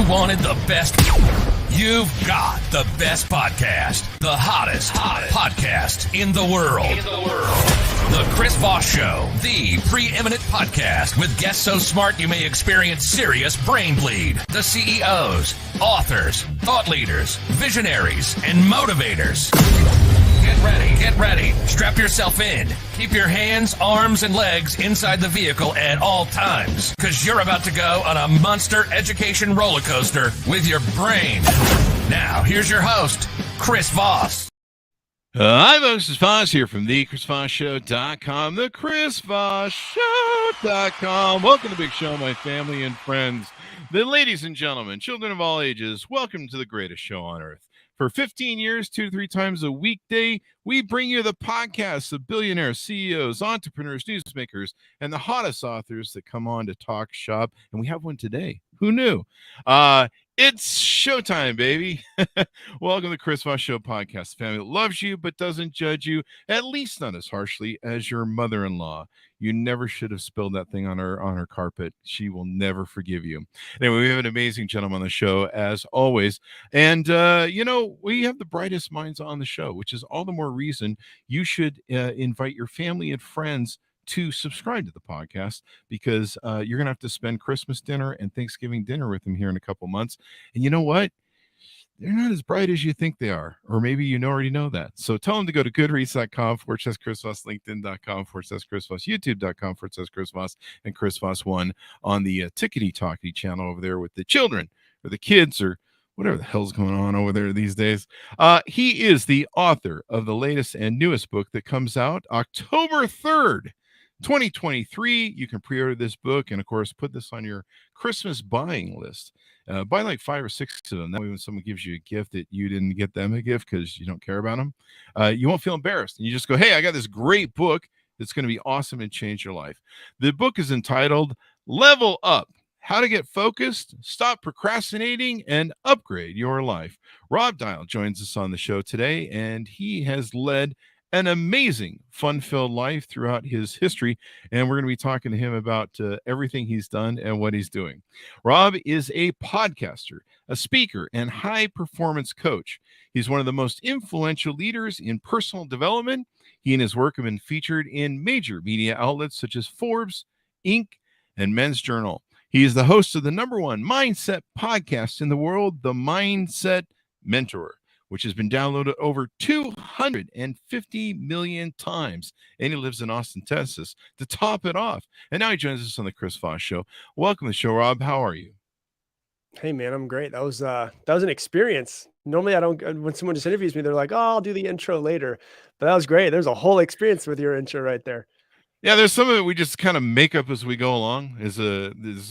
You wanted the best. You've got the best podcast, the hottest podcast in the world. The Chris Voss Show, the preeminent podcast with guests so smart you may experience serious brain bleed. The CEOs, authors, thought leaders, visionaries, and motivators. Get ready. Strap yourself in. Keep your hands, arms, and legs inside the vehicle at all times, because you're about to go on a monster education roller coaster with your brain. Now, here's your host, Chris Voss. Hi, folks. It's Voss here from thechrisvossshow.com, thechrisvossshow.com. Welcome to the big show, my family and friends. The ladies and gentlemen, children of all ages, welcome to the greatest show on earth. For 15 years, 2 to 3 times a weekday, we bring you the podcasts of billionaires, CEOs, entrepreneurs, newsmakers, and the hottest authors that come on to talk shop. And we have one today. Who knew? It's showtime, baby. Welcome to the Chris Voss Show podcast. Family that loves you but doesn't judge you, at least not as harshly as your mother-in-law. You never should have spilled that thing on her carpet. She will never forgive you. Anyway, we have an amazing gentleman on the show, as always. And, we have the brightest minds on the show, which is all the more reason you should invite your family and friends to subscribe to the podcast, because you're going to have to spend Christmas dinner and Thanksgiving dinner with them here in a couple months. And you know what? They're not as bright as you think they are, or maybe you already know that. So tell them to go to goodreads.com/Chris Voss, LinkedIn.com/Chris Voss, YouTube.com/Chris Voss, and Chris Voss 1 on the Tickety-Talkie channel over there with the children or the kids or whatever the hell's going on over there these days. He is the author of the latest and newest book that comes out October 3rd. 2023. You can pre-order this book and, of course, put this on your Christmas buying list. Buy like 5 or 6 of them. That way, when someone gives you a gift that you didn't get them a gift because you don't care about them, you won't feel embarrassed. And you just go, hey, I got this great book that's going to be awesome and change your life. The book is entitled Level Up: How to Get Focused, Stop Procrastinating, and Upgrade Your Life. Rob Dial joins us on the show today, and he has led an amazing, fun-filled life throughout his history, and we're going to be talking to him about everything he's done and what he's doing. Rob is a podcaster, a speaker, and high-performance coach. He's one of the most influential leaders in personal development. He and his work have been featured in major media outlets such as Forbes, Inc., and Men's Journal. He is the host of the #1 mindset podcast in the world, The Mindset Mentor, which has been downloaded over 250 million times. And he lives in Austin, Texas, to top it off. And now he joins us on the Chris Voss Show. Welcome to the show, Rob. How are you? Hey, man, I'm great. That was an experience. Normally, I don't. When someone just interviews me, they're like, "Oh, I'll do the intro later." But that was great. There's a whole experience with your intro right there. Yeah, there's some of it we just kind of make up as we go along. There's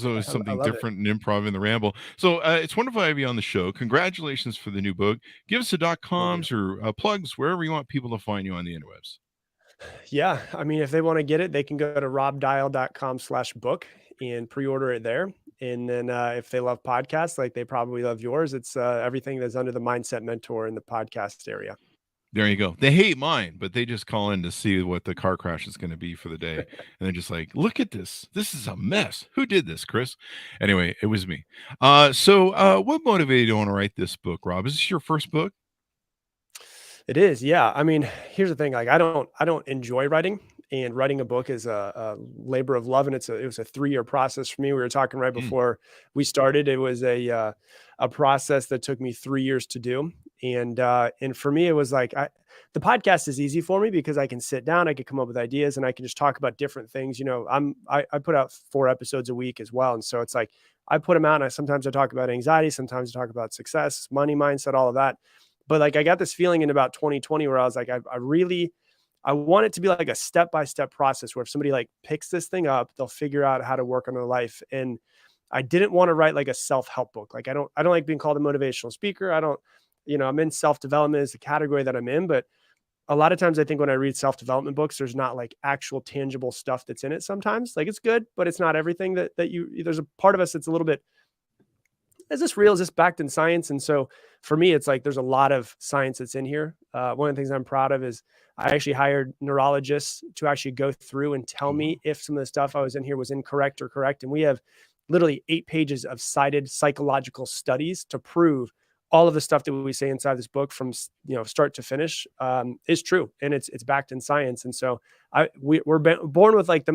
always something different in improv in the ramble. So it's wonderful to have you on the show. Congratulations for the new book. Give us the .coms or plugs wherever you want people to find you on the interwebs. Yeah, I mean, if they want to get it, they can go to robdial.com/book and pre-order it there. And then if they love podcasts, like they probably love yours, it's everything that's under the Mindset Mentor in the podcast area. There you go. They hate mine, but they just call in to see what the car crash is going to be for the day. And they're just like, look at this. This is a mess. Who did this, Chris? Anyway, it was me. So what motivated you to want to write this book, Rob? Is this your first book? It is. Yeah. I mean, here's the thing. Like, I don't enjoy writing, and writing a book is a labor of love. And it was a 3-year process for me. We were talking right before we started. It was a process that took me 3 years to do. And for me, it was like, the podcast is easy for me because I can sit down, I can come up with ideas, and I can just talk about different things. You know, I put out 4 episodes a week as well. And so it's like, I put them out, and sometimes I talk about anxiety, sometimes I talk about success, money mindset, all of that. But like, I got this feeling in about 2020 where I was like, I want it to be like a step-by-step process where if somebody like picks this thing up, they'll figure out how to work on their life. And I didn't want to write like a self-help book. Like, I don't like being called a motivational speaker. I'm in self-development is the category that I'm in, but a lot of times I think when I read self-development books, there's not like actual tangible stuff that's in it. Sometimes like it's good, but it's not everything there's a part of us that's a little bit, is this real? Is this backed in science? And so for me, it's like, there's a lot of science that's in here. One of the things I'm proud of is I actually hired neurologists to actually go through and tell me if some of the stuff I was in here was incorrect or correct. And we have literally 8 pages of cited psychological studies to prove all of the stuff that we say inside this book from start to finish is true, and it's backed in science. And so we're born with like the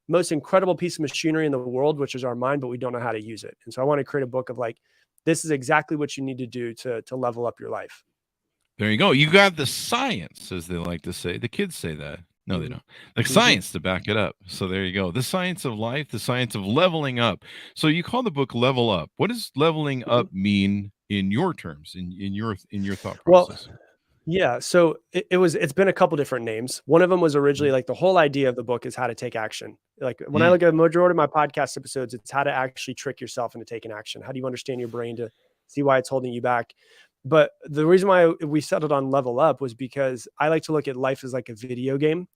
most incredible piece of machinery in the world, which is our mind, but we don't know how to use it. And so I want to create a book of like, this is exactly what you need to do to level up your life. There you go. You got the science, as they like to say. The kids say that. No, they don't. Like science to back it up. So there you go. The science of life, the science of leveling up. So you call the book Level Up. What does leveling up mean in your terms, in your thought process? Well, yeah. So it's been a couple different names. One of them was originally like the whole idea of the book is how to take action. Like when I look at the majority of my podcast episodes, it's how to actually trick yourself into taking action. How do you understand your brain to see why it's holding you back? But the reason why we settled on Level Up was because I like to look at life as like a video game,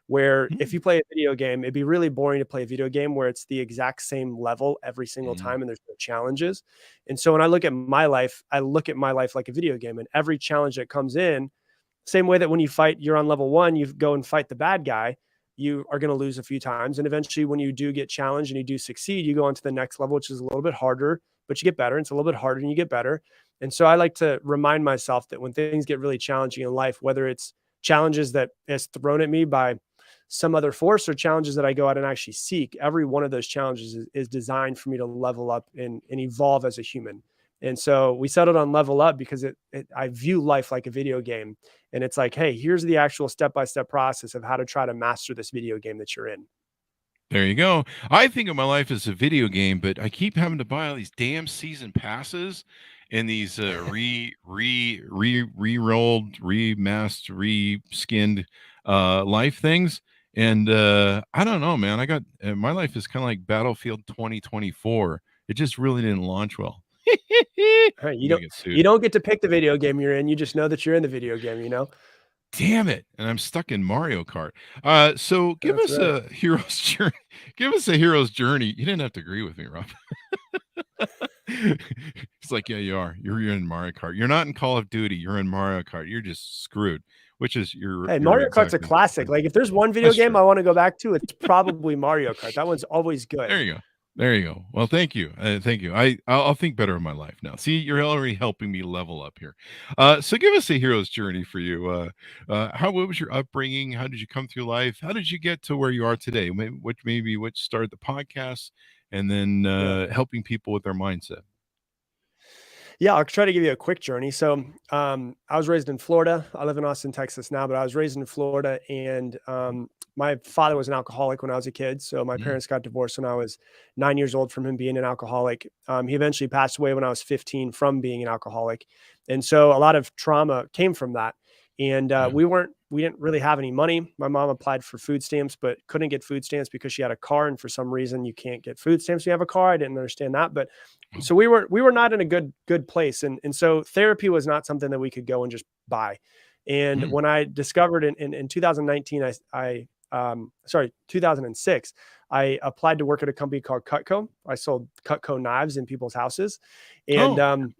where if you play a video game, it'd be really boring to play a video game where it's the exact same level every single time and there's no challenges. And so when I look at my life like a video game, and every challenge that comes in, same way that when you fight, you're on level 1, you go and fight the bad guy, you are going to lose a few times. And eventually when you do get challenged and you do succeed, you go on to the next level, which is a little bit harder, but you get better. And it's a little bit harder and you get better. And so I like to remind myself that when things get really challenging in life, whether it's challenges that is thrown at me by some other force or challenges that I go out and actually seek, every one of those challenges is designed for me to level up and evolve as a human. And so we settled on Level Up because I view life like a video game. And it's like, hey, here's the actual step-by-step process of how to try to master this video game that you're in. There you go. I think of my life as a video game, but I keep having to buy all these damn season passes and these re-rolled, remastered, re-skinned life things. And I don't know, man. I got my life is kind of like Battlefield 2024. It just really didn't launch well. Right, you don't get to pick the video game you're in. You just know that you're in the video game. Damn it. And I'm stuck in Mario Kart. So give That's us right. a hero's journey. Give us a hero's journey. You didn't have to agree with me, Rob. It's like, yeah, you are. You're in Mario Kart. You're not in Call of Duty. You're in Mario Kart. You're just screwed. Which is Hey, Mario Kart's a classic. Like if there's one video That's game true. I want to go back to, it's probably Mario Kart. That one's always good. There you go. There you go. Well, thank you. Thank you. I'll think better of my life now. See, you're already helping me level up here. So give us a hero's journey for you. What was your upbringing? How did you come through life? How did you get to where you are today? What started the podcast and then helping people with their mindset? Yeah, I'll try to give you a quick journey. So I was raised in Florida. I live in Austin, Texas now, but I was raised in Florida, and my father was an alcoholic when I was a kid. So my parents got divorced when I was 9 years old from him being an alcoholic. He eventually passed away when I was 15 from being an alcoholic. And so a lot of trauma came from that. And we didn't really have any money. My mom applied for food stamps, but couldn't get food stamps because she had a car. And for some reason you can't get food stamps when you have a car. I didn't understand that. But so we were not in a good place. And so therapy was not something that we could go and just buy. And when I discovered in 2019, 2006, I applied to work at a company called Cutco. I sold Cutco knives in people's houses, and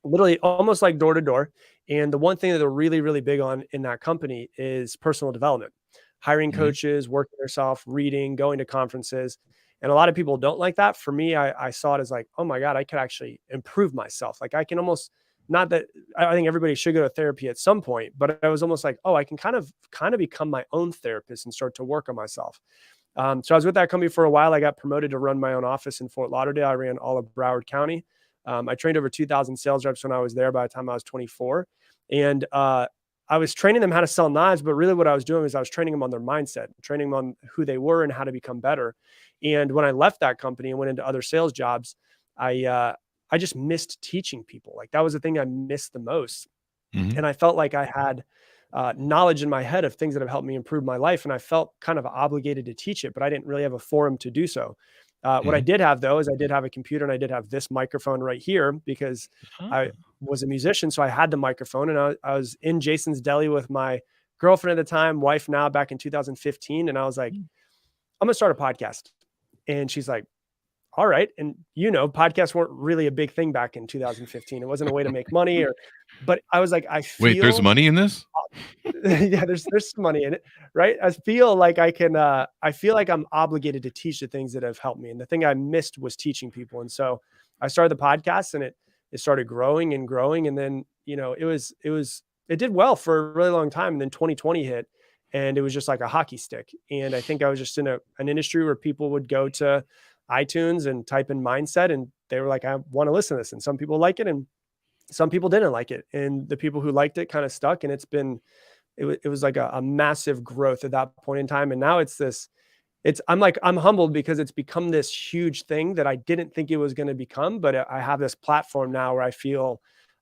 literally almost like door to door. And the one thing that they're really, really big on in that company is personal development, hiring coaches, working yourself, reading, going to conferences. And a lot of people don't like that. For me, I saw it as like, oh my God, I could actually improve myself. Like I can almost, not that I think everybody should go to therapy at some point, but I was almost like, oh, I can kind of become my own therapist and start to work on myself. So I was with that company for a while. I got promoted to run my own office in Fort Lauderdale. I ran all of Broward County. I trained over 2,000 sales reps when I was there by the time I was 24. And I was training them how to sell knives, but really what I was doing is I was training them on their mindset, training them on who they were and how to become better. And when I left that company and went into other sales jobs, I just missed teaching people. Like that was the thing I missed the most. And I felt like I had knowledge in my head of things that have helped me improve my life. And I felt kind of obligated to teach it, but I didn't really have a forum to do so. What I did have though, is I did have a computer and I did have this microphone right here because I was a musician. So I had the microphone, and I was in Jason's Deli with my girlfriend at the time, wife now, back in 2015. And I was like, I'm going to start a podcast. And she's like, all right. And podcasts weren't really a big thing back in 2015. It wasn't a way to make money but I was like, I Wait, there's feel, money in this? yeah, there's some money in it, right? I feel like I feel like I'm obligated to teach the things that have helped me. And the thing I missed was teaching people. And so I started the podcast, and it started growing and growing. And then, it did well for a really long time. And then 2020 hit, and it was just like a hockey stick. And I think I was just in an industry where people would go to iTunes and type in mindset, and they were like, I want to listen to this. And some people like it, and some people didn't like it. And the people who liked it kind of stuck. And it was like a massive growth at that point in time. And now I'm humbled because it's become this huge thing that I didn't think it was going to become, but I have this platform now where I feel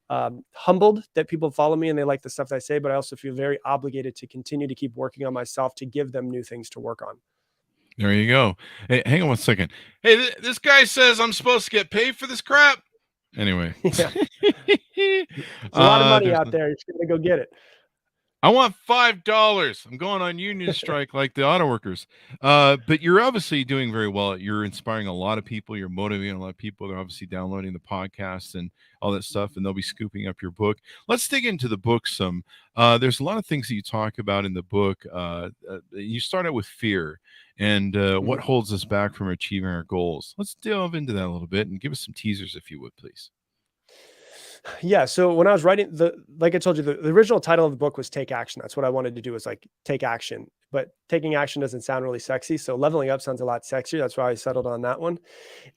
humbled that people follow me and they like the stuff that I say, but I also feel very obligated to continue to keep working on myself to give them new things to work on. There you go. Hey, hang on one second. Hey, this guy says I'm supposed to get paid for this crap. Anyway. Yeah. There's a lot of money out there. You're just going to go get it. I want $5. I'm going on union strike like the auto workers. But you're obviously doing very well. You're inspiring a lot of people. You're motivating a lot of people. They're obviously downloading the podcast and all that stuff, and they'll be scooping up your book. Let's dig into the book some. There's a lot of things that you talk about in the book. You start out with fear and what holds us back from achieving our goals. Let's delve into that a little bit and give us some teasers, if you would, please. Yeah. So when I was writing like I told you, the original title of the book was Take Action. That's what I wanted to do, was like take action, but taking action doesn't sound really sexy. So leveling up sounds a lot sexier. That's why I settled on that one.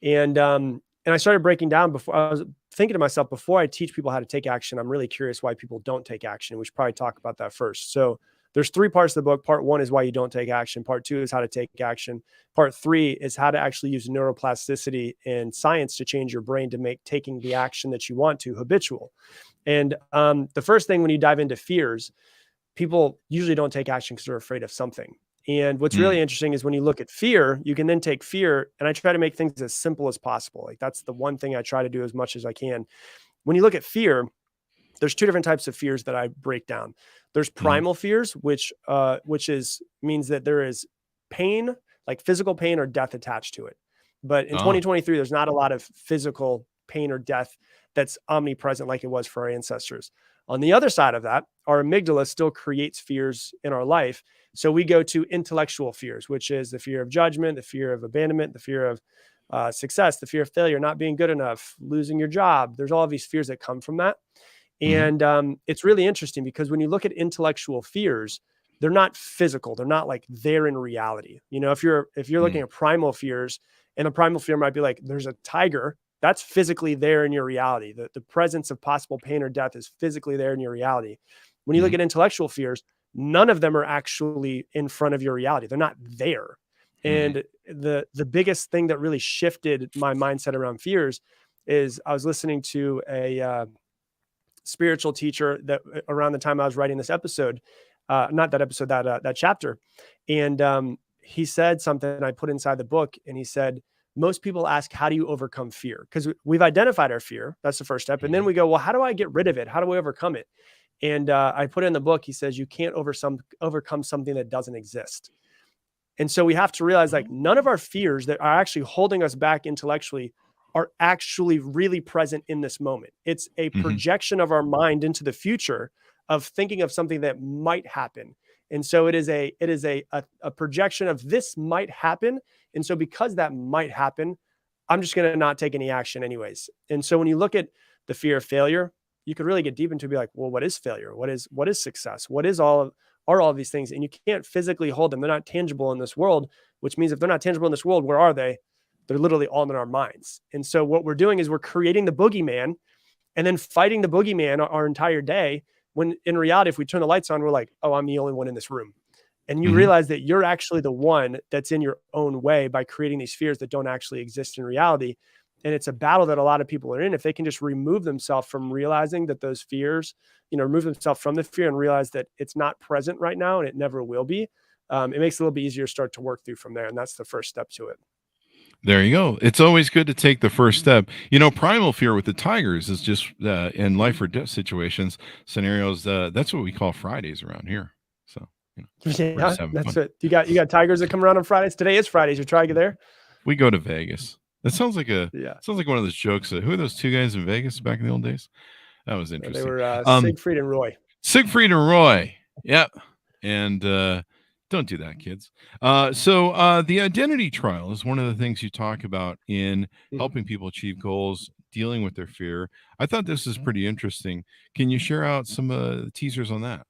And I started breaking down. Before I was thinking to myself, before I teach people how to take action, I'm really curious why people don't take action. We should probably talk about that first. So there's 3 parts of the book. Part 1 is why you don't take action. Part 2 is how to take action. Part 3 is how to actually use neuroplasticity and science to change your brain to make taking the action that you want to habitual. And the first thing, when you dive into fears, people usually don't take action because they're afraid of something. And what's really interesting is when you look at fear, you can then take fear, and I try to make things as simple as possible. Like, that's the one thing I try to do as much as I can. When you look at fear, there's 2 different types of fears that I break down. There's primal fears, which means that there is pain, like physical pain or death attached to it. But in 2023, there's not a lot of physical pain or death that's omnipresent like it was for our ancestors. On the other side of that, our amygdala still creates fears in our life. So we go to intellectual fears, which is the fear of judgment, the fear of abandonment, the fear of success, the fear of failure, not being good enough, losing your job. There's all of these fears that come from that. And it's really interesting because when you look at intellectual fears, they're not physical. They're not like they're in reality. If you're looking at primal fears, and the primal fear might be like, there's a tiger, that's physically there in your reality. The presence of possible pain or death is physically there in your reality. When you look at intellectual fears, none of them are actually in front of your reality. They're not there. And the biggest thing that really shifted my mindset around fears is I was listening to a spiritual teacher that around the time I was writing this episode, not that episode, that chapter. And he said something I put inside the book, and he said, most people ask, how do you overcome fear? Because we've identified our fear. That's the first step. And then we go, well, how do I get rid of it? How do we overcome it? And I put in the book, he says, you can't overcome something that doesn't exist. And so we have to realize, like, none of our fears that are actually holding us back intellectually are actually really present in this moment. It's a projection of our mind into the future of thinking of something that might happen. And so it is a projection of this might happen. And so because that might happen, I'm just going to not take any action anyways. And so when you look at the fear of failure, you could really get deep into, be like, well, what is failure? What is success? What is are all of these things? And you can't physically hold them. They're not tangible in this world, which means if they're not tangible in this world, where are they? They're literally all in our minds. And so what we're doing is we're creating the boogeyman and then fighting the boogeyman our entire day. When in reality, if we turn the lights on, we're like, oh, I'm the only one in this room. And you realize that you're actually the one that's in your own way by creating these fears that don't actually exist in reality. And it's a battle that a lot of people are in. If they can just remove themselves from realizing that those fears, remove themselves from the fear and realize that it's not present right now and it never will be, it makes it a little bit easier to start to work through from there. And that's the first step to it. There you go. It's always good to take the first step. Primal fear with the tigers is just in life or death situations, scenarios. That's what we call Fridays around here. So, yeah, that's it. You got tigers that come around on Fridays. Today is Fridays. You try to get there. We go to Vegas. That sounds like Yeah. one of those jokes. Who are those two guys in Vegas back in the old days? That was They interesting. were Siegfried and Roy. Siegfried and Roy. Yep. And don't do that, kids. So the identity trial is one of the things you talk about in helping people achieve goals, dealing with their fear. I thought this is pretty interesting. Can you share out some teasers on that?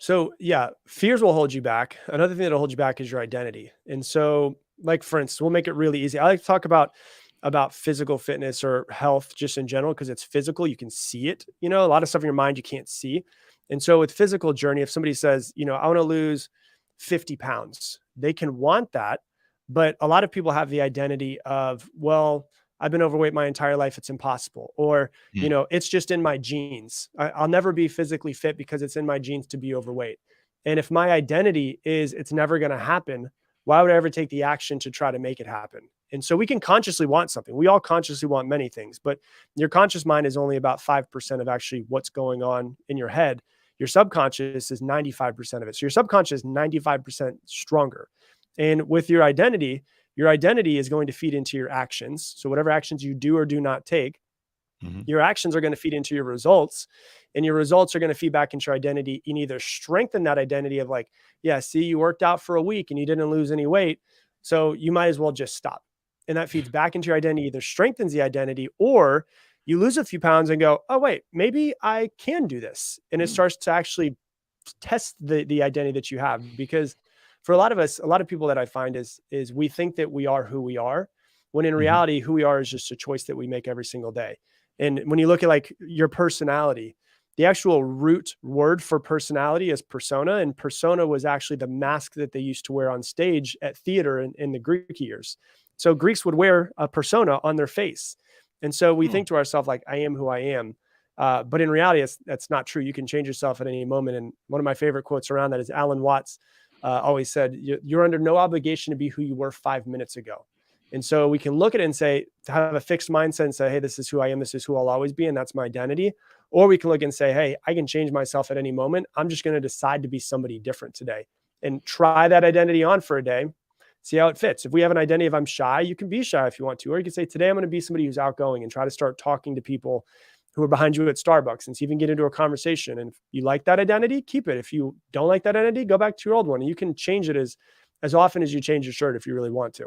So yeah, fears will hold you back. Another thing that'll hold you back is your identity. And so, like for instance, we'll make it really easy. I like to talk about physical fitness or health just in general because it's physical. You can see it. You know, a lot of stuff in your mind you can't see. And so with physical journey, if somebody says, you know, I want to lose 50 pounds, they can want that. But a lot of people have the identity of, well, I've been overweight my entire life. It's impossible. Or, you Mm. know, it's just in my genes. I'll never be physically fit because it's in my genes to be overweight. And if my identity is it's never going to happen, why would I ever take the action to try to make it happen? And so we can consciously want something. We all consciously want many things, but your conscious mind is only about 5% of actually what's going on in your head. Your subconscious is 95% of it. So your subconscious is 95% stronger. And with your identity is going to feed into your actions. So whatever actions you do or do not take, your actions are going to feed into your results, and your results are going to feed back into your identity and either strengthen that identity of like, yeah, see, you worked out for a week and you didn't lose any weight, so you might as well just stop. And that feeds back into your identity, either strengthens the identity, or you lose a few pounds and go, oh wait, maybe I can do this. And it starts to actually test the identity that you have. Because for a lot of us, a lot of people that I find is we think that we are who we are, when in reality, who we are is just a choice that we make every single day. And when you look at like your personality, the actual root word for personality is persona. And persona was actually the mask that they used to wear on stage at theater in the Greek years. So Greeks would wear a persona on their face. And so we think to ourselves, like, I am who I am. But in reality, that's not true. You can change yourself at any moment. And one of my favorite quotes around that is Alan Watts always said, you're under no obligation to be who you were 5 minutes ago. And so we can look at it and say, to have a fixed mindset and say, hey, this is who I am. This is who I'll always be. And that's my identity. Or we can look and say, hey, I can change myself at any moment. I'm just going to decide to be somebody different today and try that identity on for a day. See how it fits. If we have an identity of I'm shy, you can be shy if you want to. Or you can say, today I'm going to be somebody who's outgoing and try to start talking to people who are behind you at Starbucks and see if you can get into a conversation. And if you like that identity, keep it. If you don't like that identity, go back to your old one. And you can change it as often as you change your shirt if you really want to.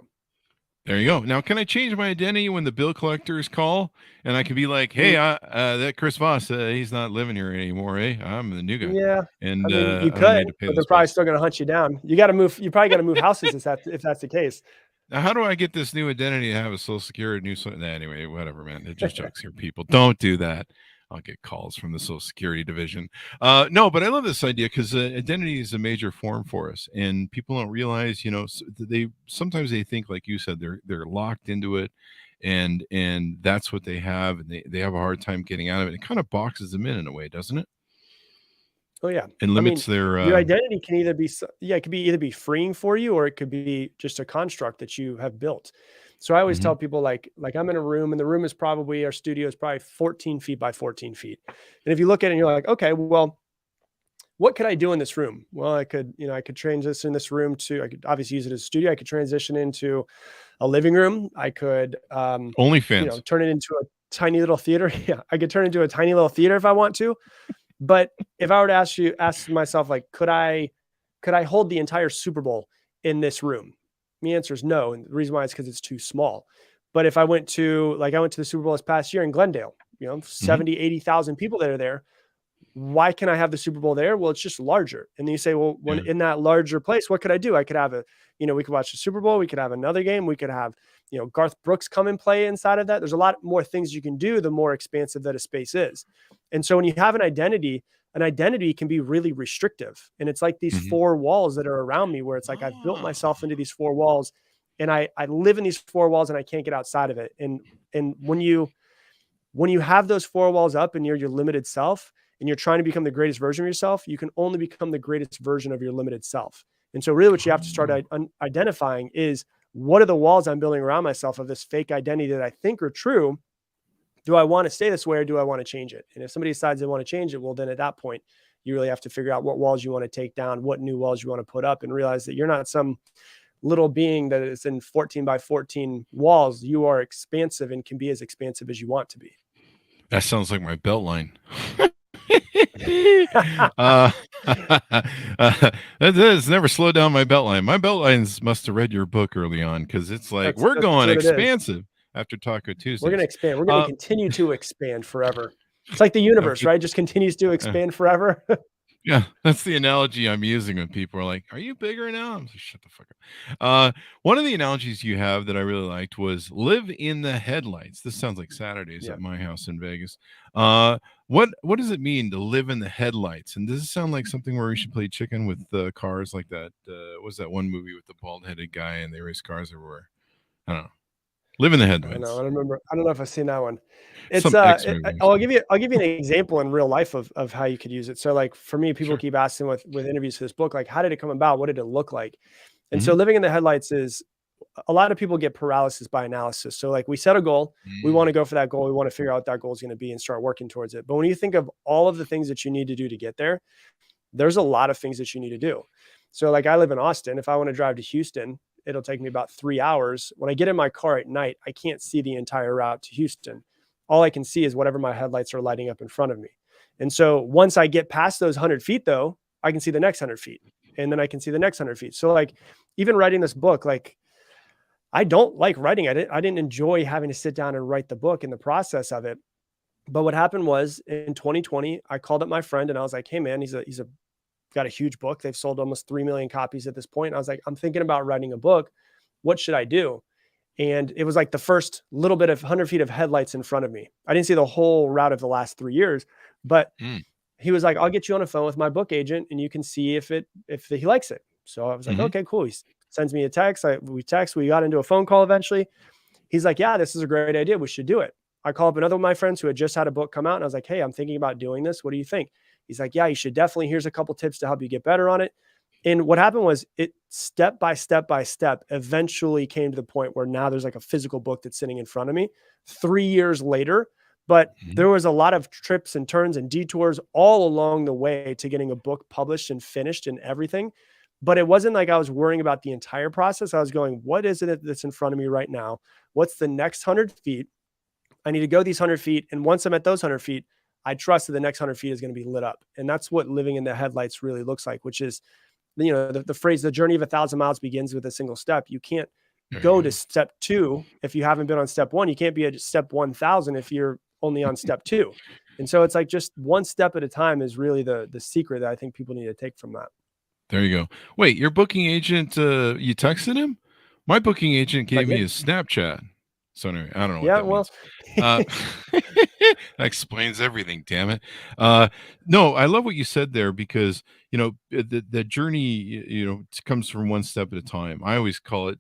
There you go. Now, can I change my identity when the bill collectors call? And I can be like, hey, that Chris Voss, he's not living here anymore, eh? I'm the new guy. Yeah. And I mean, you I don't need could, to pay but they're those probably bills. still going to hunt you down. You got to move. You probably got to move houses if that's the case. Now, how do I get this new identity to have a social security anyway, whatever, man. It just jokes here, people. Don't do that. I'll get calls from the Social Security division. No, but I love this idea because identity is a major form for us, and people don't realize, they sometimes they think, like you said, they're locked into it, and that's what they have, and they have a hard time getting out of it. It kind of boxes them in a way, doesn't it? Oh yeah, And limits your their identity can either be it could be either be freeing for you, or it could be just a construct that you have built. So I always tell people like I'm in a room, and the room is probably, our studio is probably 14 feet by 14 feet. And if you look at it and you're like, okay, well, what could I do in this room? Well, I could transition this room I could obviously use it as a studio. I could transition into a living room. I could, OnlyFans. turn it into a tiny little theater. Yeah, I could turn it into a tiny little theater if I want to. But if I were to ask myself, like, could I hold the entire Super Bowl in this room? The answer is no. And the reason why is because it's too small. But if I went to the Super Bowl this past year in Glendale, 70, 80,000 people that are there. Why can I have the Super Bowl there? Well, it's just larger. And then you say, well, when in that larger place, what could I do? I could have we could watch the Super Bowl. We could have another game. We could have, Garth Brooks come and play inside of that. There's a lot more things you can do the more expansive that a space is. And so when you have an identity can be really restrictive. And it's like these four walls that are around me, where it's like, I've built myself into these four walls, and I live in these four walls, and I can't get outside of it. And when you have those four walls up and you're your limited self, and you're trying to become the greatest version of yourself, you can only become the greatest version of your limited self. And so really what you have to start identifying is, what are the walls I'm building around myself of this fake identity that I think are true? Do I want to stay this way, or do I want to change it? And if somebody decides they want to change it, well, then at that point, you really have to figure out what walls you want to take down, what new walls you want to put up, and realize that you're not some little being that is in 14 by 14 walls. You are expansive and can be as expansive as you want to be. That sounds like my belt line. uh, that has never slowed down my belt line. My belt lines must have read your book early on, because it's like, we're That's going what it is. expansive after Taco Tuesdays. We're going to expand. We're going to continue to expand forever. It's like the universe, right? Just continues to expand forever. Yeah, that's the analogy I'm using when people are like, "Are you bigger now?" I'm like, "Shut the fuck up." One of the analogies you have that I really liked was "live in the headlights." This sounds like Saturdays at my house in Vegas. What does it mean to live in the headlights? And does it sound like something where we should play chicken with cars like that? What was that one movie with the bald-headed guy and they race cars everywhere? I don't know. Live in the headlights. I don't remember. I don't know if I've seen that one. It's I'll I'll give you an example in real life of how you could use it. So like for me, people keep asking with interviews for this book, like, how did it come about? What did it look like? And so living in the headlights is, a lot of people get paralysis by analysis. So like, we set a goal, we want to go for that goal. We want to figure out what that goal is going to be and start working towards it. But when you think of all of the things that you need to do to get there, there's a lot of things that you need to do. So like, I live in Austin. If I want to drive to Houston, it'll take me about 3 hours. When I get in my car at night, I can't see the entire route to Houston. All I can see is whatever my headlights are lighting up in front of me. And so once I get past those 100 feet though, I can see the next 100 feet, and then I can see the next 100 feet. So like, even writing this book, like, I don't like writing at it. I didn't enjoy having to sit down and write the book in the process of it. But what happened was, in 2020, I called up my friend and I was like, "Hey man, he's got a huge book. They've sold almost 3 million copies at this point." And I was like, "I'm thinking about writing a book. What should I do?" And it was like the first little bit of 100 feet of headlights in front of me. I didn't see the whole route of the last 3 years, but he was like, "I'll get you on a phone with my book agent and you can see if he likes it." So I was like, "Okay, cool." He sends me a text. We got into a phone call eventually. He's like, "Yeah, this is a great idea. We should do it." I call up another one of my friends who had just had a book come out, and I was like, "Hey, I'm thinking about doing this. What do you think?" He's like, "Yeah, you should definitely. Here's a couple tips to help you get better on it." And what happened was, it step by step eventually came to the point where now there's like a physical book that's sitting in front of me 3 years later. But there was a lot of trips and turns and detours all along the way to getting a book published and finished and everything. But it wasn't like I was worrying about the entire process. I was going, what is it that's in front of me right now? What's the next 100 feet? I need to go these 100 feet. And once I'm at those 100 feet, I trust that the next 100 feet is going to be lit up. And that's what living in the headlights really looks like, which is, the phrase, the journey of 1,000 miles begins with a single step. You can't go to step 2 if you haven't been on step 1. You can't be at step 1,000 if you're only on step 2. And so it's like, just one step at a time is really the secret that I think people need to take from that. There you go. Wait, your booking agent, you texted him? My booking agent gave me his Snapchat. So anyway, I don't know what that means. That explains everything, damn it. No, I love what you said there, because, the journey, comes from one step at a time. I always call it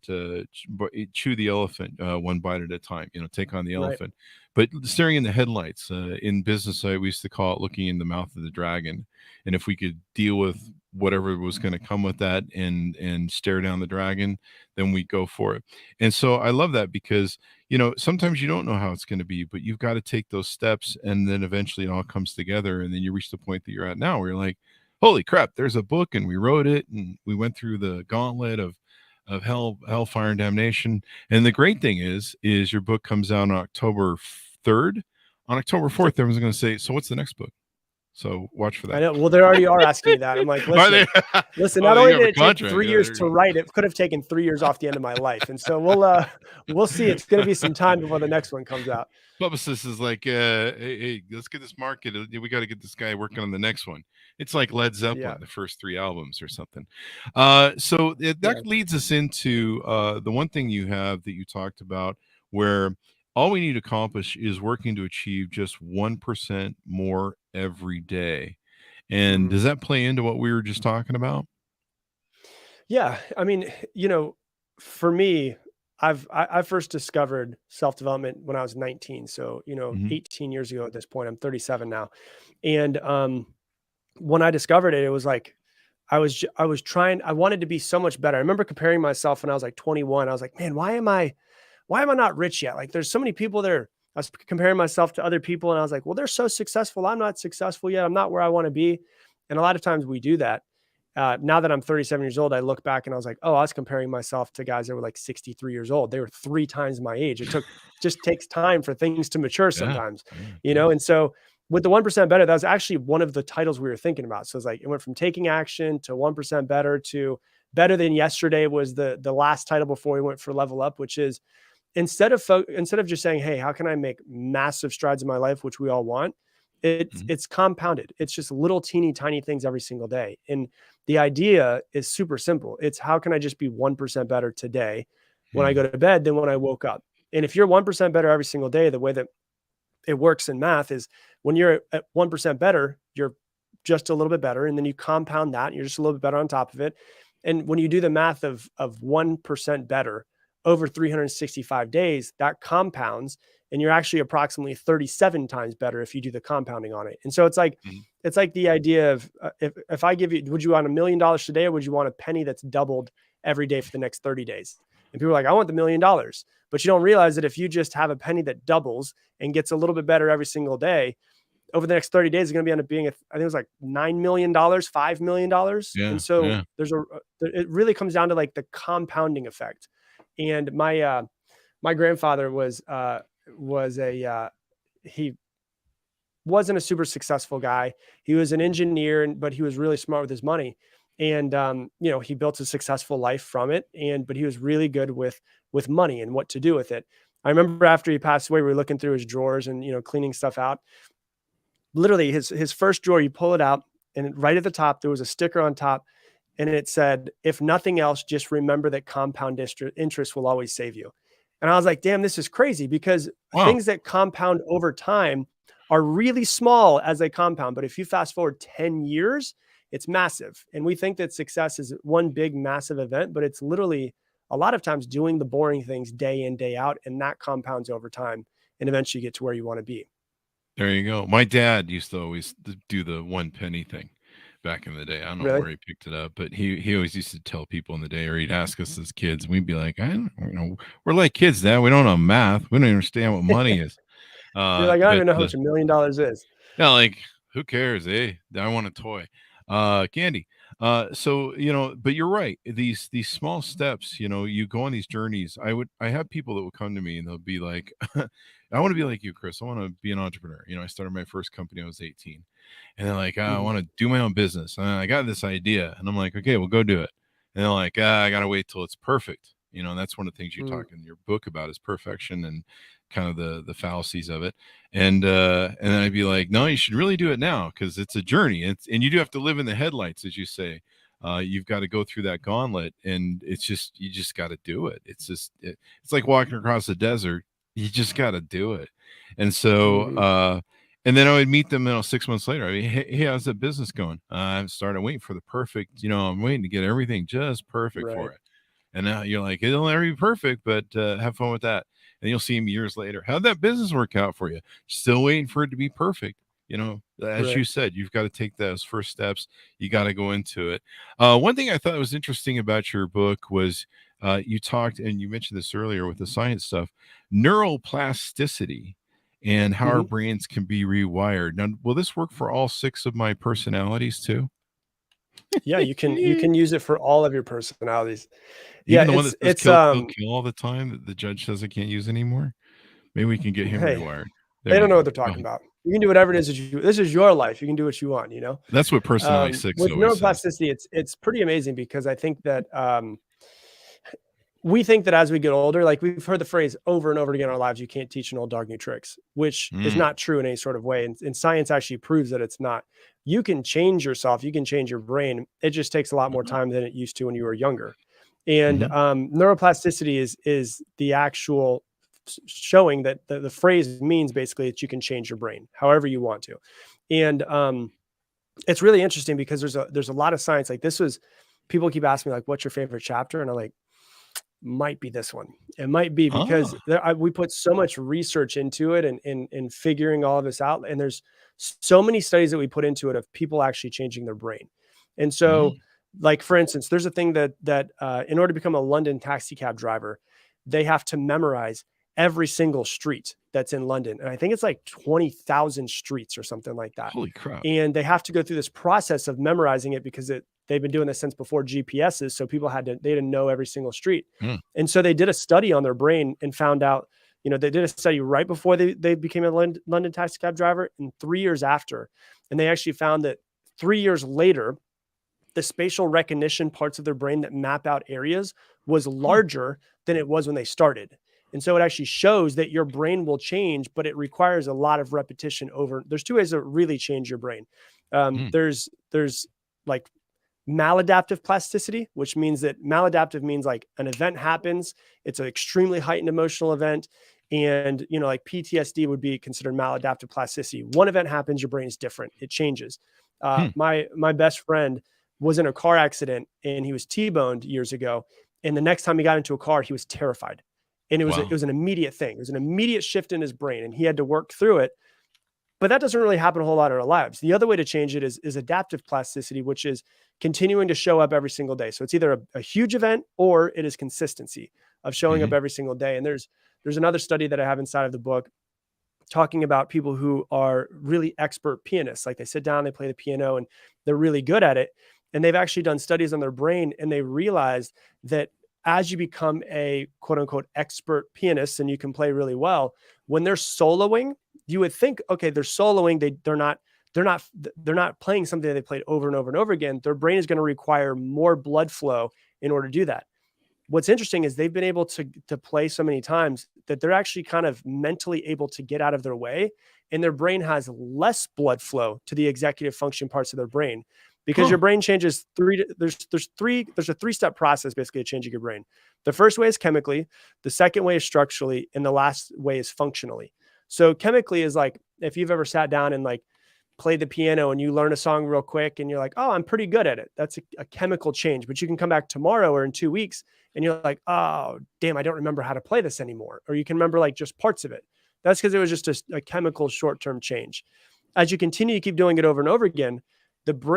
chew the elephant one bite at a time, take on the elephant. But staring in the headlights, in business, we used to call it looking in the mouth of the dragon. And if we could deal with whatever was going to come with that and stare down the dragon, then we go for it. And so I love that, because sometimes you don't know how it's going to be, but you've got to take those steps, and then eventually it all comes together, and then you reach the point that you're at now, where you're like, holy crap, there's a book, and we wrote it, and we went through the gauntlet of hellfire and damnation. And the great thing is your book comes out on October 3rd. On October 4th, everyone's going to say, so what's the next book? So watch for that. I know. Well, they already are asking me that. I'm like, listen, not only did it take 3 years to write, it could have taken 3 years off the end of my life. And so we'll see. It's going to be some time before the next one comes out. Publicist is like, hey, let's get this marketed. We got to get this guy working on the next one. It's like Led Zeppelin, the first 3 albums or something. So that leads us into the one thing you have that you talked about, where all we need to accomplish is working to achieve just 1% more every day. And does that play into what we were just talking about? Yeah. I mean, for me, I first discovered self-development when I was 19. So, 18 years ago at this point. I'm 37 now. And when I discovered it, it was like, I wanted to be so much better. I remember comparing myself when I was like 21. I was like, man, why am I not rich yet? Like, there's so many people there. I was comparing myself to other people, and I was like, well, they're so successful. I'm not successful yet. I'm not where I want to be. And a lot of times we do that. now that I'm 37 years old, I look back and I was like, oh, I was comparing myself to guys that were like 63 years old. They were 3 times my age. Just takes time for things to mature Yeah. sometimes, Yeah, it you know? does. And so with the 1% better, that was actually one of the titles we were thinking about. So it's like, it went from taking action to 1% better to better than yesterday was the last title before we went for level up, which is instead of just saying, hey, how can I make massive strides in my life, which we all want, Mhm. it's compounded. It's just little teeny tiny things every single day. And the idea is super simple. It's how can I just be 1% better today when I go Mhm. to bed than when I woke up? And if you're 1% better every single day, the way that it works in math is when you're at 1% better, you're just a little bit better. And then you compound that, and you're just a little bit better on top of it. And when you do the math of 1% better over 365 days, that compounds, and you're actually approximately 37 times better if you do the compounding on it. And so Mhm. it's like the idea of if I give you, would you want $1,000,000 today, or would you want a penny that's doubled every day for the next 30 days? And people are like, I want the $1,000,000. But you don't realize that if you just have a penny that doubles and gets a little bit better every single day, over the next 30 days is going to be end up being, I think it was like $9 million, $5 million. And Yeah. so Yeah. it really comes down to like the compounding effect. And my grandfather he wasn't a super successful guy. He was an engineer, but he was really smart with his money. And, he built a successful life from it. But he was really good with money and what to do with it. I remember after he passed away, we were looking through his drawers and, cleaning stuff out. Literally his first drawer, you pull it out, and right at the top, there was a sticker on top, and it said, if nothing else, just remember that compound interest will always save you. And I was like, damn, this is crazy, because Wow. things that compound over time are really small as they compound. But if you fast forward 10 years, it's massive. And we think that success is one big, massive event, but it's literally a lot of times doing the boring things day in, day out, and that compounds over time and eventually get to where you want to be. There you go. My dad used to always do the 1 penny thing back in the day. I don't know Really? where he picked it up, but he always used to tell people in the day, or he'd ask us as kids, and we'd be like, I don't we're like kids, Dad. We don't know math. We don't understand what money is. You're like, I don't But even know how much $1,000,000 is. yeah, like, who cares, eh? I want a toy. Candy. So, but you're right. These small steps, you go on these journeys. I have people that will come to me and they'll be like, I want to be like you, Chris. I want to be an entrepreneur. I started my first company when I was 18. And they're like, I Mhm, want to do my own business. And I got this idea. And I'm like, okay, well, go do it. And they're like, I gotta wait till it's perfect. And that's one of the things you mhm, talk in your book about is perfection and kind of the fallacies of it. And then I'd be like, no, you should really do it now because it's a journey. And you do have to live in the headlights, as you say. You've got to go through that gauntlet, and you just got to do it. It's like walking across the desert. You just got to do it. And so, mhm. and then I would meet them, 6 months later. I mean, hey, how's that business going? I'm starting waiting for the perfect. I'm waiting to get everything just perfect for Right, it. And now you're like, it'll never be perfect, but have fun with that. And you'll see him years later. How'd that business work out for you? Still waiting for it to be perfect. As right. you said, you've got to take those first steps. You got to go into it. One thing I thought was interesting about your book was you talked, and you mentioned this earlier with the science stuff, neuroplasticity and how our Mhm. brains can be rewired. Now, will this work for all 6 of my personalities too? Yeah, you can use it for all of your personalities. Yeah, Even the one that says it's, kill, kill, kill all the time that the judge says I can't use anymore? Maybe we can get him hey, rewired. they There don't you know what go. they're Go talking ahead. about. You can do whatever it is that this is your life. You can do what you want, you know? That's what personality 6 With always says. neuroplasticity, it's pretty amazing because I think that, we think that as we get older, like we've heard the phrase over and over again in our lives, you can't teach an old dog new tricks, which is Mm, not true in any sort of way. And science actually proves that it's not. You can change yourself, you can change your brain. It just takes a lot more time than it used to when you were younger. And mhm. neuroplasticity is the actual showing that the phrase means basically that you can change your brain however you want to. And it's really interesting because there's a lot of science. Like this was, people keep asking me like, what's your favorite chapter? And I'm like, might be this one. It might be because Ah, we put so much research into it and figuring all of this out. And there's so many studies that we put into it of people actually changing their brain. And so, mm, like for instance, there's a thing that in order to become a London taxi cab driver, they have to memorize every single street that's in London, and I think it's like 20,000 streets or something like that. holy crap. And they have to go through this process of memorizing it because they've been doing this since before GPSs. So people they didn't know every single street. Mm. And so they did a study on their brain and found out, they did a study right before they became a London taxi cab driver and 3 years after. And they actually found that 3 years later, the spatial recognition parts of their brain that map out areas was larger than it was when they started. And so it actually shows that your brain will change, but it requires a lot of repetition there's two ways to really change your brain. There's like maladaptive plasticity, which means that maladaptive means like an event happens, it's an extremely heightened emotional event. And, like PTSD would be considered maladaptive plasticity. One event happens, your brain is different. It changes. My best friend was in a car accident and he was T-boned years ago. And the next time he got into a car, he was terrified. And it was an immediate thing. It was an immediate shift in his brain and he had to work through it. But that doesn't really happen a whole lot in our lives. The other way to change it is adaptive plasticity, which is continuing to show up every single day. So it's either a huge event or it is consistency of showing up every single day. And there's another study that I have inside of the book talking about people who are really expert pianists. Like they sit down, they play the piano and they're really good at it. And they've actually done studies on their brain and they realized that as you become a quote unquote expert pianist and you can play really well, when they're soloing, you would think, okay, they're soloing. They're not playing something that they played over and over and over again. Their brain is going to require more blood flow in order to do that. What's interesting is they've been able to play so many times that they're actually kind of mentally able to get out of their way, and their brain has less blood flow to the executive function parts of their brain because your brain changes there's a three-step process basically of changing your brain. The first way is chemically, the second way is structurally, and the last way is functionally. So chemically is like if you've ever sat down and like played the piano and you learn a song real quick and you're like, oh, I'm pretty good at it. That's a chemical change, but you can come back tomorrow or in 2 weeks and you're like, oh, damn, I don't remember how to play this anymore. Or you can remember like just parts of it. That's because it was just a chemical short-term change. As you continue to keep doing it over and over again,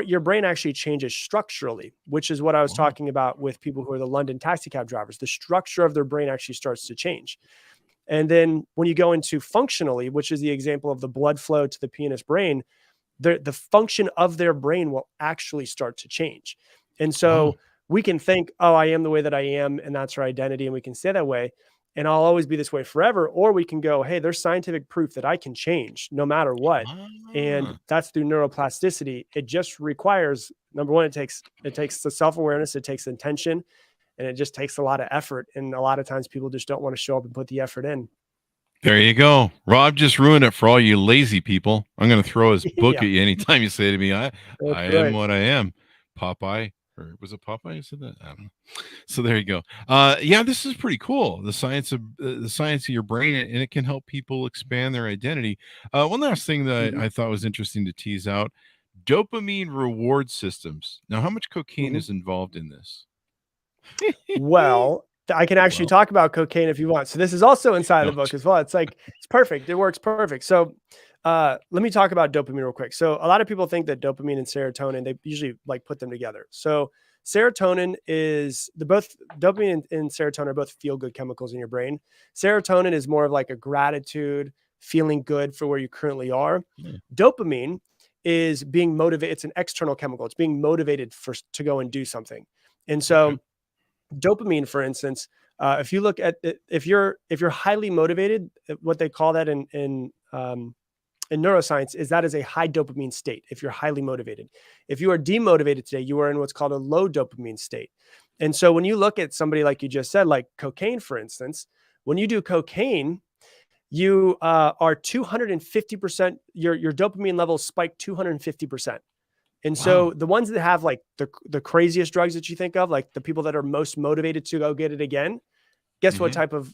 your brain actually changes structurally, which is what I was talking about with people who are the London taxi cab drivers. The structure of their brain actually starts to change. And then when you go into functionally, which is the example of the blood flow to the pianist brain, the function of their brain will actually start to change. And so we can think, oh, I am the way that I am, and that's our identity, and we can say that way, and I'll always be this way forever. Or we can go, hey, there's scientific proof that I can change no matter what. And that's through neuroplasticity. It just requires, number one, it takes the self-awareness, it takes intention, and it just takes a lot of effort. And a lot of times people just don't want to show up and put the effort in. There you go. Rob just ruined it for all you lazy people. I'm going to throw his book at you anytime you say to me, I am what I am. Popeye, or was it Popeye who said that? I don't know. So there you go. Yeah, this is pretty cool. The science of your brain, and it can help people expand their identity. One last thing that I thought was interesting to tease out: dopamine reward systems. Now, how much cocaine is involved in this? Well, I can actually talk about cocaine if you want. So this is also inside the book as well. It's like, it's perfect. It works perfect. So let me talk about dopamine real quick. So a lot of people think that dopamine and serotonin, they usually like put them together. So serotonin is dopamine and serotonin are both feel good chemicals in your brain. Serotonin is more of like a gratitude, feeling good for where you currently are. Dopamine is being motivated. It's an external chemical. It's being motivated to go and do something. And so dopamine, for instance, if you look at it, if you're highly motivated, what they call that in neuroscience is that is a high dopamine state. If you're highly motivated, if you are demotivated today, you are in what's called a low dopamine state. And so when you look at somebody like you just said, like cocaine, for instance, when you do cocaine, you are 250%. Your dopamine levels spike 250%. And so the ones that have like the craziest drugs that you think of, like the people that are most motivated to go get it again, guess what type of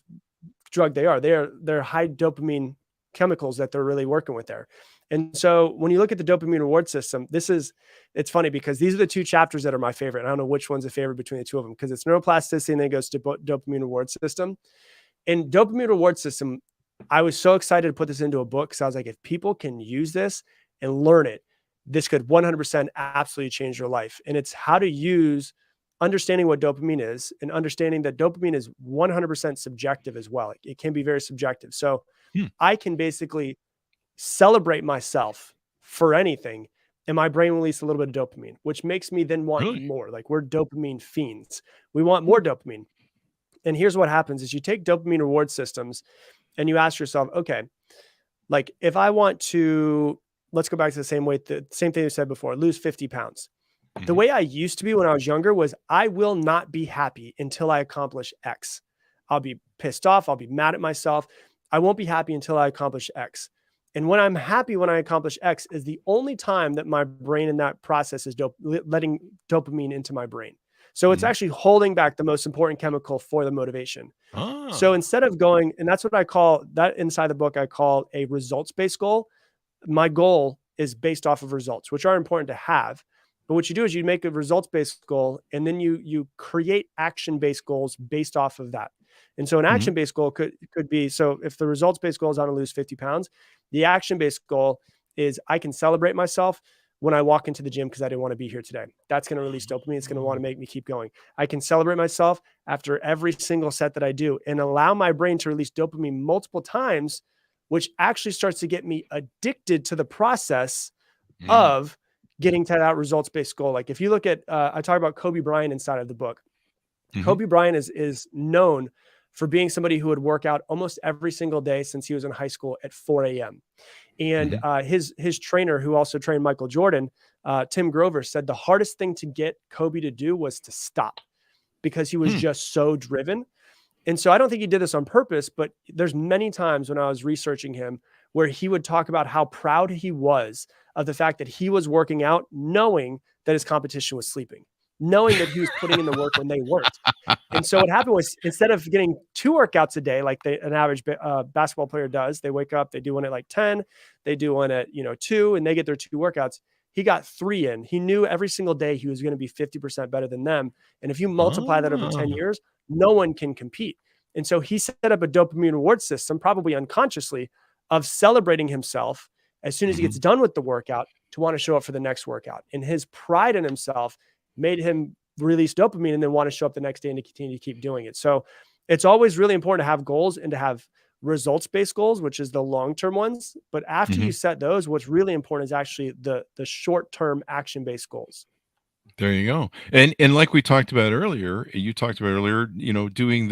drug they are? They're high dopamine chemicals that they're really working with there. And so when you look at the dopamine reward system, it's funny because these are the two chapters that are my favorite. I don't know which one's a favorite between the two of them because it's neuroplasticity and then it goes to dopamine reward system. And dopamine reward system, I was so excited to put this into a book because I was like, if people can use this and learn it, this could 100% absolutely change your life. And it's how to use understanding what dopamine is and understanding that dopamine is 100% subjective as well. It can be very subjective. So I can basically celebrate myself for anything and my brain released a little bit of dopamine, which makes me then want Really? more. Like, we're dopamine fiends. We want more dopamine. And here's what happens is you take dopamine reward systems and you ask yourself, okay, like if I want to, let's go back to the same thing you said before, lose 50 pounds. The Mhm. way I used to be when I was younger was I will not be happy until I accomplish X. I'll be pissed off. I'll be mad at myself. I won't be happy until I accomplish X. And when I'm happy when I accomplish X is the only time that my brain in that process is letting dopamine into my brain. So it's Mhm. actually holding back the most important chemical for the motivation. So Ah. instead of going, and that's what I call that inside the book, I call a results-based goal. My goal is based off of results, which are important to have. But what you do is you make a results-based goal, and then you create action-based goals based off of that. And so an Mhm. action-based goal could be, so if the results-based goal is I want to lose 50 pounds, the action-based goal is I can celebrate myself when I walk into the gym because I didn't want to be here today. That's going to release dopamine. It's going to want to make me keep going. I can celebrate myself after every single set that I do and allow my brain to release dopamine multiple times, which actually starts to get me addicted to the process Mm. of getting to that results-based goal. Like if you look at, I talk about Kobe Bryant inside of the book. Mhm. Kobe Bryant is known for being somebody who would work out almost every single day since he was in high school at 4 a.m. And Mhm. his trainer, who also trained Michael Jordan, Tim Grover, said the hardest thing to get Kobe to do was to stop because he was Hmm. just so driven. And so I don't think he did this on purpose, but there's many times when I was researching him where he would talk about how proud he was of the fact that he was working out, knowing that his competition was sleeping, knowing that he was putting in the work when they weren't. And so what happened was instead of getting 2 workouts a day, like an average basketball player does, they wake up, they do one at like 10, they do one at 2, and they get their 2 workouts. He got 3 in. He knew every single day he was going to be 50% better than them. And if you multiply that over 10 Ah. years, no one can compete. And so he set up a dopamine reward system, probably unconsciously, of celebrating himself as soon as he gets Mhm. done with the workout to want to show up for the next workout. And his pride in himself made him release dopamine and then want to show up the next day and to continue to keep doing it. So it's always really important to have goals and to have results-based goals, which is the long-term ones. But after you Mhm. set those, what's really important is actually the short-term action-based goals. There you go. And like we talked about earlier, you talked about earlier, doing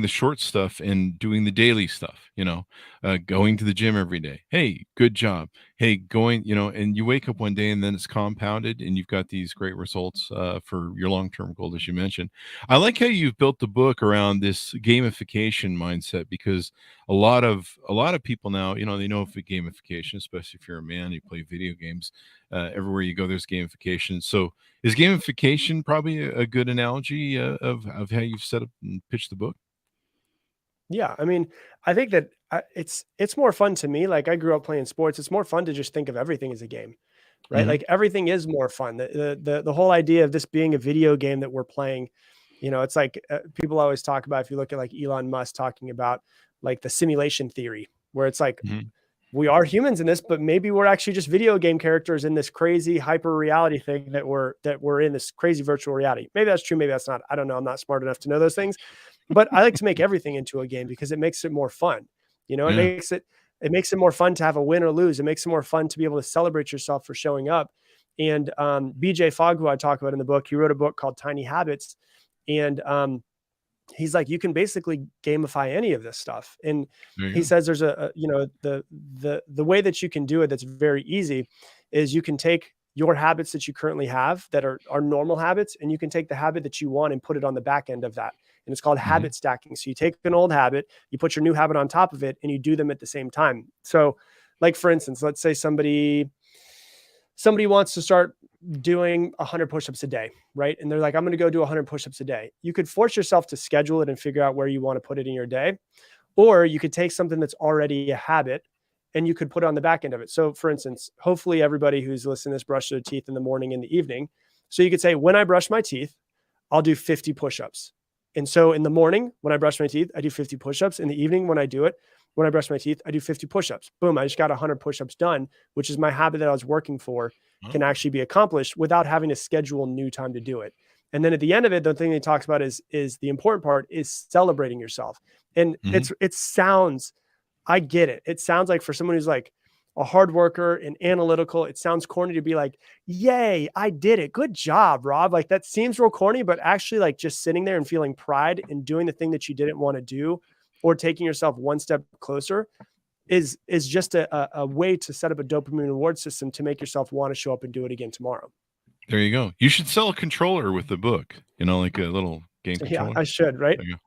the short stuff and doing the daily stuff, going to the gym every day. Hey, good job. Hey, going, and you wake up one day and then it's compounded and you've got these great results for your long-term goal, as you mentioned. I like how you've built the book around this gamification mindset because a lot of people now, they know of gamification, especially if you're a man, you play video games. Everywhere you go, there's gamification. So is gamification probably a good analogy of how you've set up and pitched the book? Yeah, I mean, I think that it's more fun to me. Like I grew up playing sports. It's more fun to just think of everything as a game, right? Mhm. Like everything is more fun. The whole idea of this being a video game that we're playing, it's like people always talk about. If you look at like Elon Musk talking about like the simulation theory, where it's like Mhm. we are humans in this, but maybe we're actually just video game characters in this crazy hyper reality thing that we're in this crazy virtual reality. Maybe that's true. Maybe that's not. I don't know. I'm not smart enough to know those things, but I like to make everything into a game because it makes it more fun. It Yeah. makes it more fun to have a win or lose. It makes it more fun to be able to celebrate yourself for showing up. And BJ Fogg, who I talk about in the book, he wrote a book called Tiny Habits, and he's like, you can basically gamify any of this stuff. And There you he go. says there's the way that you can do it that's very easy is you can take your habits that you currently have that are normal habits, and you can take the habit that you want and put it on the back end of that. And it's called Mhm. habit stacking. So you take an old habit, you put your new habit on top of it, and you do them at the same time. So like for instance, let's say somebody wants to start doing 100 push-ups a day, right? And they're like, I'm going to go do 100 push-ups a day. You could force yourself to schedule it and figure out where you want to put it in your day. Or you could take something that's already a habit and you could put it on the back end of it. So for instance, hopefully everybody who's listening to this brush their teeth in the morning and the evening. So you could say, when I brush my teeth, I'll do 50 push-ups. And so in the morning, when I brush my teeth, I do 50 push-ups. In the evening, when I brush my teeth, I do 50 push-ups. Boom, I just got 100 push-ups done, which is my habit that I was working for can Oh. actually be accomplished without having to schedule new time to do it. And then at the end of it, the thing he talks about is the important part is celebrating yourself. And Mhm. it sounds, I get it. It sounds like for someone who's like a hard worker and analytical. It sounds corny to be like, yay, I did it. Good job, Rob. Like that seems real corny, but actually like just sitting there and feeling pride in doing the thing that you didn't want to do or taking yourself one step closer is just a way to set up a dopamine reward system to make yourself want to show up and do it again tomorrow. There you go. You should sell a controller with the book, like a little game controller. Yeah, I should, right? There you go.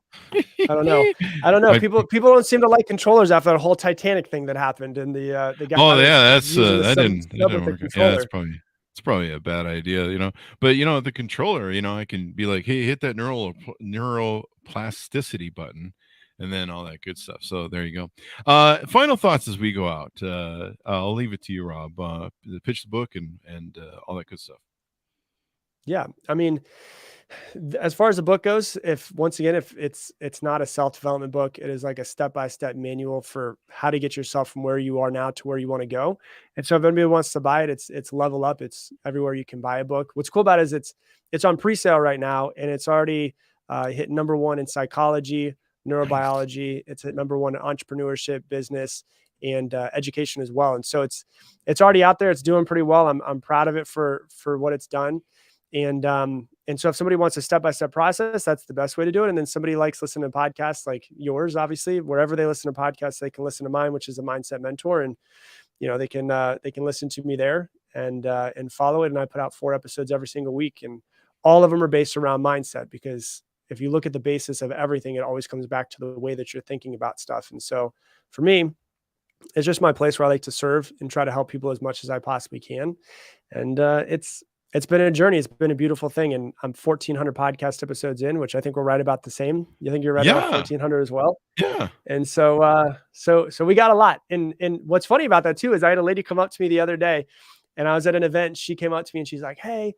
I don't know. People don't seem to like controllers after that whole Titanic thing that happened, and the guy. Oh yeah, that didn't work. Yeah, it's probably a bad idea. But the controller, I can be like, hey, hit that neuroplasticity button, and then all that good stuff. So there you go. Final thoughts as we go out. I'll leave it to you, Rob. Pitch the book and all that good stuff. Yeah, I mean, as far as the book goes, if it's not a self-development book, it is like a step-by-step manual for how to get yourself from where you are now to where you want to go. And so if anybody wants to buy it, it's Level Up. It's everywhere you can buy a book. What's cool about it is it's on pre-sale right now, and it's already hit number 1 in psychology, neurobiology. It's at number 1 in entrepreneurship, business, and education as well. And so it's already out there. It's doing pretty well. I'm proud of it for what it's done. And so if somebody wants a step-by-step process, that's the best way to do it. And then somebody likes listening to podcasts like yours, obviously, wherever they listen to podcasts, they can listen to mine, which is a Mindset Mentor. And, they can listen to me there and follow it. And I put out 4 episodes every single week, and all of them are based around mindset, because if you look at the basis of everything, it always comes back to the way that you're thinking about stuff. And so for me, it's just my place where I like to serve and try to help people as much as I possibly can. And it's been a journey. It's been a beautiful thing. And I'm 1,400 podcast episodes in, which I think we're right about the same. You think you're right about 1,400 as well? Yeah. And so we got a lot. And what's funny about that too, is I had a lady come up to me the other day, and I was at an event. She came up to me and she's like, hey,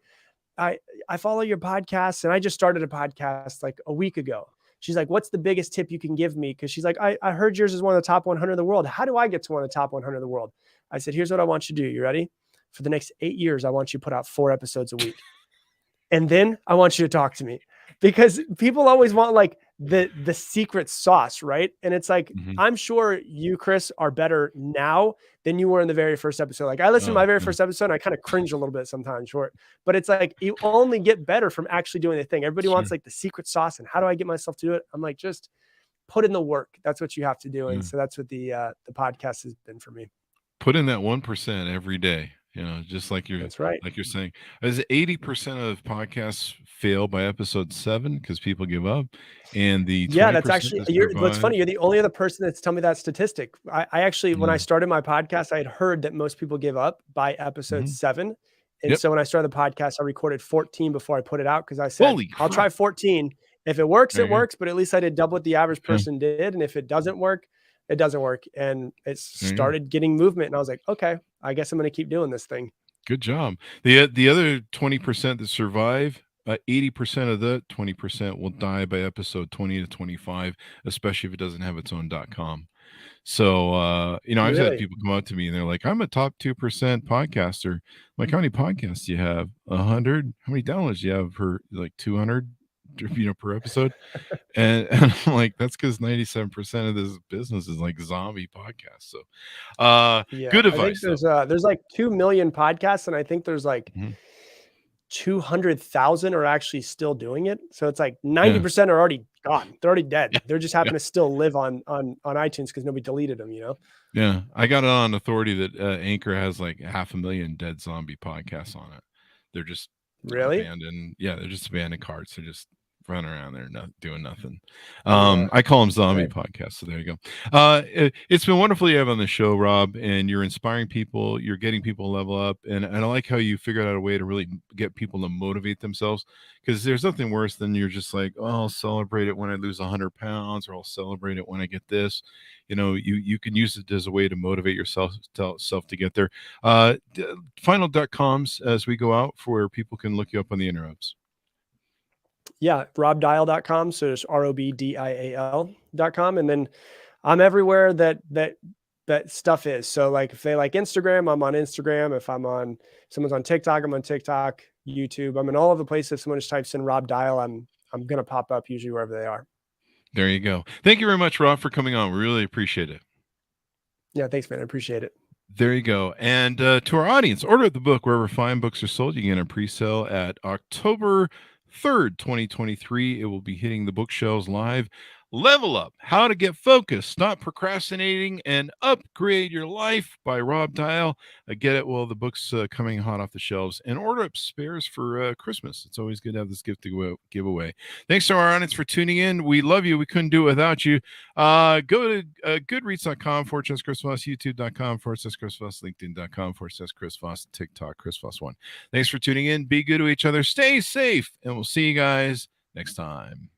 I follow your podcast, and I just started a podcast like a week ago. She's like, what's the biggest tip you can give me? Because she's like, I heard yours is one of the top 100 in the world. How do I get to one of the top 100 in the world? I said, here's what I want you to do. You ready? For the next 8 years, I want you to put out 4 episodes a week. And then I want you to talk to me, because people always want like the secret sauce, right? And it's like, I'm sure you, Chris, are better now than you were in the very first episode. Like I listened to my very first episode, and I kind of cringe a little bit sometimes for it, but it's like, you only get better from actually doing the thing. Everybody wants like the secret sauce, and how do I get myself to do it? I'm like, just put in the work. That's what you have to do. And so that's what the podcast has been for me. Put in that 1% every day. Just like that's right. Like you're saying, as 80% of podcasts fail by episode 7 because people give up, and the that's actually what's funny. You're the only other person that's told me that statistic. I actually, when I started my podcast, I had heard that most people give up by episode 7, and so when I started the podcast, I recorded 14 before I put it out, because I said, I'll try 14. If it works, it works. But at least I did double what the average person did, and if it doesn't work, it doesn't work. And it started getting movement, and I was like, okay, I guess I'm going to keep doing this thing. Good job. The other 20% that survive, 80% of the 20% will die by episode 20 to 25, especially if it doesn't have its own .com. So, I've had people come up to me and they're like, I'm a top 2% podcaster. I'm like, how many podcasts do you have? 100? How many downloads do you have per, like 200, per episode? And I'm like, that's because 97% of this business is like zombie podcasts. So, good advice. I think there's like 2 million podcasts, and I think there's like 200,000 are actually still doing it. So it's like 90% are already gone. They're already dead. Yeah. They're just happen to still live on iTunes because nobody deleted them. Yeah, I got it on authority that Anchor has like 500,000 dead zombie podcasts on it. They're just really abandoned. Yeah, they're just abandoned carts. They're just running around there not doing nothing. I call them zombie podcasts. So there you go. It's been wonderful to have on the show, Rob, and you're inspiring people. You're getting people to level up, and I like how you figured out a way to really get people to motivate themselves, because there's nothing worse than you're just like, oh, I'll celebrate it when I lose 100 pounds, or I'll celebrate it when I get this. You can use it as a way to motivate yourself to get there. Final.coms as we go out, for where people can look you up on the interwebs. Yeah, robdial.com. So it's robdial.com. And then I'm everywhere that stuff is. So like if they like Instagram, I'm on Instagram. If someone's on TikTok, I'm on TikTok, YouTube. I'm in all of the places. If someone just types in Rob Dial, I'm going to pop up usually wherever they are. There you go. Thank you very much, Rob, for coming on. We really appreciate it. Yeah, thanks, man. I appreciate it. There you go. And to our audience, order the book wherever fine books are sold. You can get a pre-sale at October 3rd, 2023. It will be hitting the bookshelves live. Level Up, How to Get Focused, Stop Procrastinating, and Upgrade Your Life by Rob Dial. Get it while the book's coming hot off the shelves. And order up spares for Christmas. It's always good to have this gift to give away. Thanks to our audience for tuning in. We love you. We couldn't do it without you. Go to goodreads.com/Chris Voss, youtube.com/Chris Voss, linkedin.com/Chris Voss, TikTok, Chris Voss1. Thanks for tuning in. Be good to each other. Stay safe. And we'll see you guys next time.